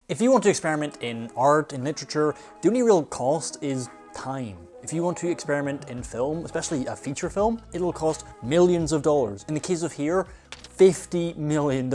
If you want to experiment in art, in literature, the only real cost is time. If you want to experiment in film, especially a feature film, it'll cost millions of dollars. In the case of here, $50 million,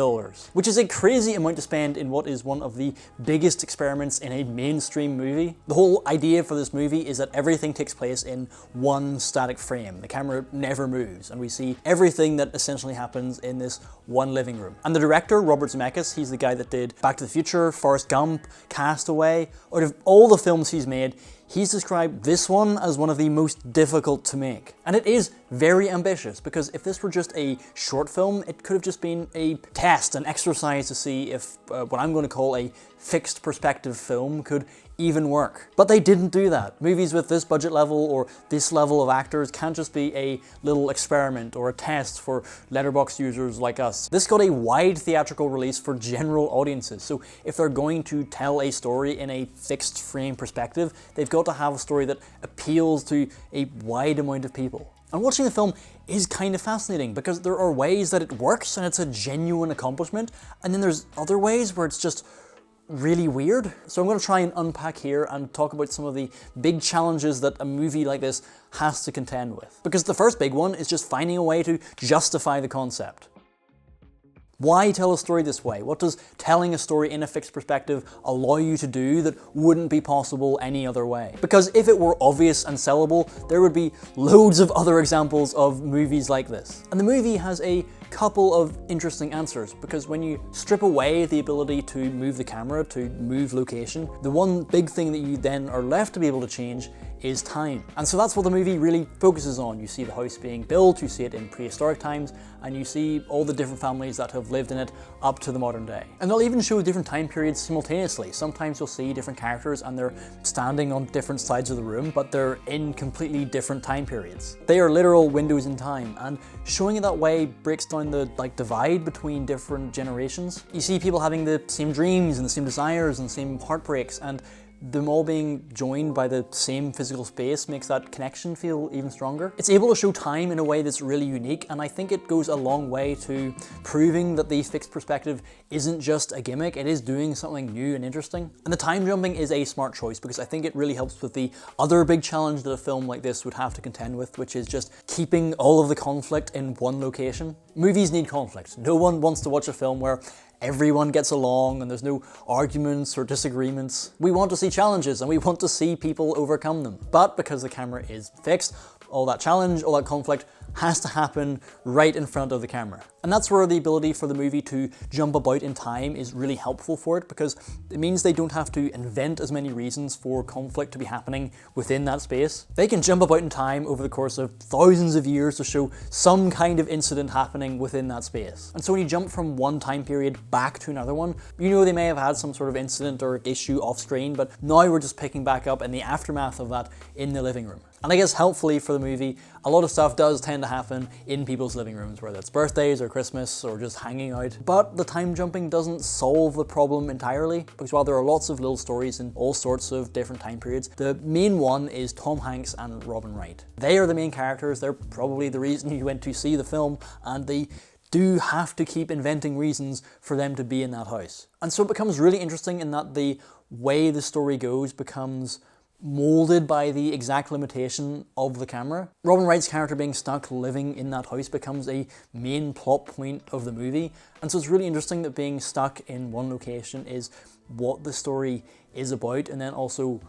which is a crazy amount to spend in what is one of the biggest experiments in a mainstream movie. The whole idea for this movie is that everything takes place in one static frame. The camera never moves, and we see everything that essentially happens in this one living room. And the director, Robert Zemeckis, he's the guy that did Back to the Future, Forrest Gump, Castaway. Out of all the films he's made, he's described this one as one of the most difficult to make. And it is very ambitious, because if this were just a short film, it could have just been a test, an exercise to see if what I'm going to call a fixed perspective film could even work. But they didn't do that. Movies with this budget level or this level of actors can't just be a little experiment or a test for letterbox users like us. This got a wide theatrical release for general audiences, so if they're going to tell a story in a fixed frame perspective, they've got to have a story that appeals to a wide amount of people. And watching the film is kind of fascinating, because there are ways that it works and it's a genuine accomplishment, and then there's other ways where it's just really weird. So I'm going to try and unpack here and talk about some of the big challenges that a movie like this has to contend with. Because the first big one is just finding a way to justify the concept. Why tell a story this way? What does telling a story in a fixed perspective allow you to do that wouldn't be possible any other way? Because if it were obvious and sellable, there would be loads of other examples of movies like this. And the movie has a couple of interesting answers, because when you strip away the ability to move the camera, to move location, the one big thing that you then are left to be able to change is time. And so that's what the movie really focuses on. You see the house being built, you see it in prehistoric times, and you see all the different families that have lived in it up to the modern day. And they'll even show different time periods simultaneously. Sometimes you'll see different characters and they're standing on different sides of the room, but they're in completely different time periods. They are literal windows in time, and showing it that way breaks down the divide between different generations. You see people having the same dreams and the same desires and the same heartbreaks, and them all being joined by the same physical space makes that connection feel even stronger. It's able to show time in a way that's really unique, and I think it goes a long way to proving that the fixed perspective isn't just a gimmick, it is doing something new and interesting. And the time jumping is a smart choice, because I think it really helps with the other big challenge that a film like this would have to contend with, which is just keeping all of the conflict in one location. Movies need conflict. No one wants to watch a film where everyone gets along and there's no arguments or disagreements. We want to see challenges and we want to see people overcome them. But because the camera is fixed, all that challenge, all that conflict has to happen right in front of the camera. And that's where the ability for the movie to jump about in time is really helpful for it, because it means they don't have to invent as many reasons for conflict to be happening within that space. They can jump about in time over the course of thousands of years to show some kind of incident happening within that space. And so when you jump from one time period back to another one, you know they may have had some sort of incident or issue off screen, but now we're just picking back up in the aftermath of that in the living room. And I guess helpfully for the movie, a lot of stuff does tend to happen in people's living rooms, whether it's birthdays or Christmas or just hanging out. But the time jumping doesn't solve the problem entirely, because while there are lots of little stories in all sorts of different time periods, the main one is Tom Hanks and Robin Wright. They are the main characters, they're probably the reason you went to see the film, and they do have to keep inventing reasons for them to be in that house. And so it becomes really interesting in that the way the story goes becomes molded by the exact limitation of the camera. Robin Wright's character being stuck living in that house becomes a main plot point of the movie, and so it's really interesting that being stuck in one location is what the story is about, and then also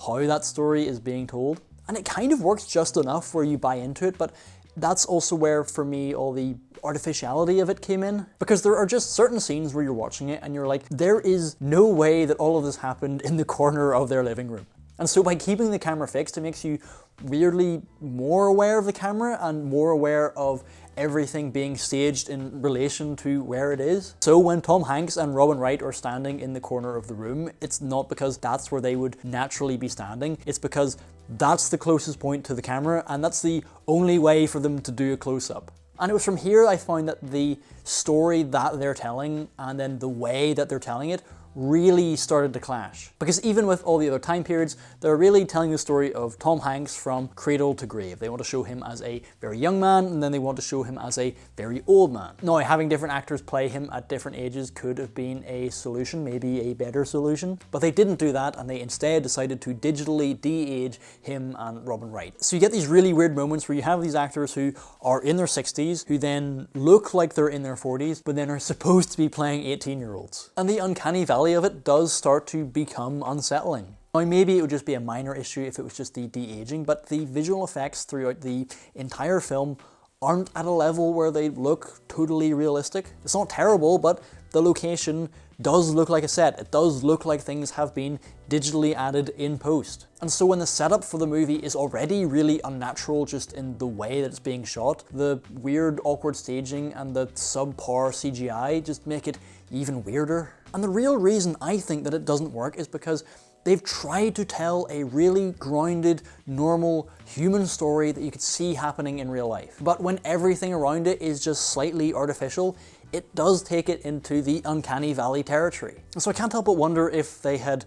how that story is being told. And it kind of works just enough where you buy into it, but that's also where, for me, all the artificiality of it came in. Because there are just certain scenes where you're watching it and you're like, there is no way that all of this happened in the corner of their living room. And so by keeping the camera fixed, it makes you weirdly more aware of the camera and more aware of everything being staged in relation to where it is. So when Tom Hanks and Robin Wright are standing in the corner of the room, it's not because that's where they would naturally be standing, it's because that's the closest point to the camera and that's the only way for them to do a close-up. And it was from here I found that the story that they're telling and then the way that they're telling it really started to clash. Because even with all the other time periods, they're really telling the story of Tom Hanks from cradle to grave. They want to show him as a very young man, and then they want to show him as a very old man. Now, having different actors play him at different ages could have been a solution, maybe a better solution, but they didn't do that, and they instead decided to digitally de-age him and Robin Wright. So you get these really weird moments where you have these actors who are in their 60s, who then look like they're in their 40s, but then are supposed to be playing 18-year-olds. And the uncanny valley of it does start to become unsettling. Now, maybe it would just be a minor issue if it was just the de-aging, but the visual effects throughout the entire film aren't at a level where they look totally realistic. It's not terrible, but the location does look like a set. It does look like things have been digitally added in post. And so when the setup for the movie is already really unnatural just in the way that it's being shot, the weird, awkward staging and the subpar CGI just make it even weirder. And the real reason I think that it doesn't work is because they've tried to tell a really grounded, normal, human story that you could see happening in real life. But when everything around it is just slightly artificial, it does take it into the uncanny valley territory. So I can't help but wonder if they had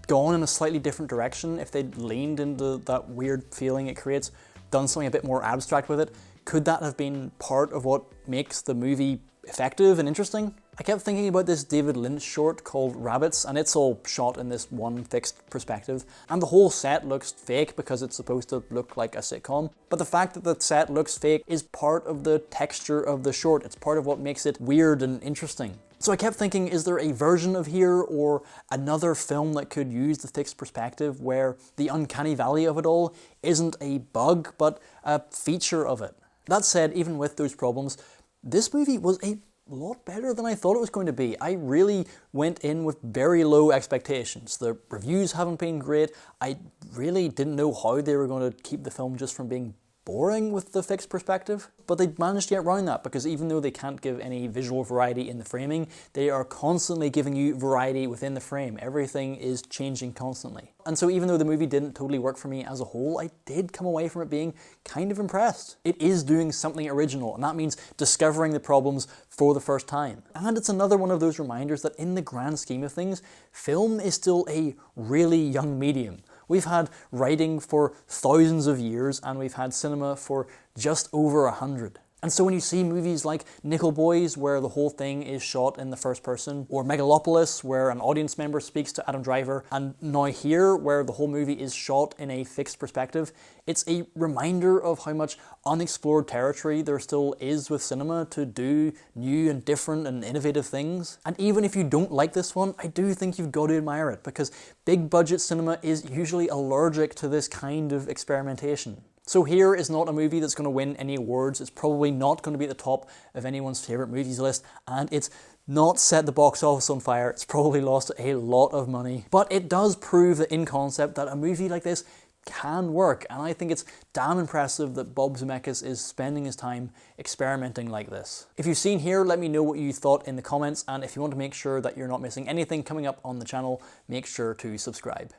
gone in a slightly different direction, if they'd leaned into that weird feeling it creates, done something a bit more abstract with it, could that have been part of what makes the movie effective and interesting? I kept thinking about this David Lynch short called Rabbits, and it's all shot in this one fixed perspective, and the whole set looks fake because it's supposed to look like a sitcom. But the fact that the set looks fake is part of the texture of the short. It's part of what makes it weird and interesting. So I kept thinking, is there a version of here or another film that could use the fixed perspective where the uncanny valley of it all isn't a bug, but a feature of it? That said, even with those problems, this movie was a lot better than I thought it was going to be. I really went in with very low expectations. The reviews haven't been great. I really didn't know how they were going to keep the film just from being boring with the fixed perspective, but they managed to get around that because even though they can't give any visual variety in the framing, they are constantly giving you variety within the frame. Everything is changing constantly. And so even though the movie didn't totally work for me as a whole, I did come away from it being kind of impressed. It is doing something original, and that means discovering the problems for the first time. And it's another one of those reminders that in the grand scheme of things, film is still a really young medium. We've had writing for thousands of years, and we've had cinema for just over 100. And so when you see movies like Nickel Boys, where the whole thing is shot in the first person, or Megalopolis, where an audience member speaks to Adam Driver, and now here, where the whole movie is shot in a fixed perspective, it's a reminder of how much unexplored territory there still is with cinema to do new and different and innovative things. And even if you don't like this one, I do think you've got to admire it, because big budget cinema is usually allergic to this kind of experimentation. So here is not a movie that's going to win any awards. It's probably not going to be at the top of anyone's favourite movies list, and it's not set the box office on fire. It's probably lost a lot of money. But it does prove that in concept that a movie like this can work, and I think it's damn impressive that Bob Zemeckis is spending his time experimenting like this. If you've seen here, let me know what you thought in the comments, and if you want to make sure that you're not missing anything coming up on the channel, make sure to subscribe.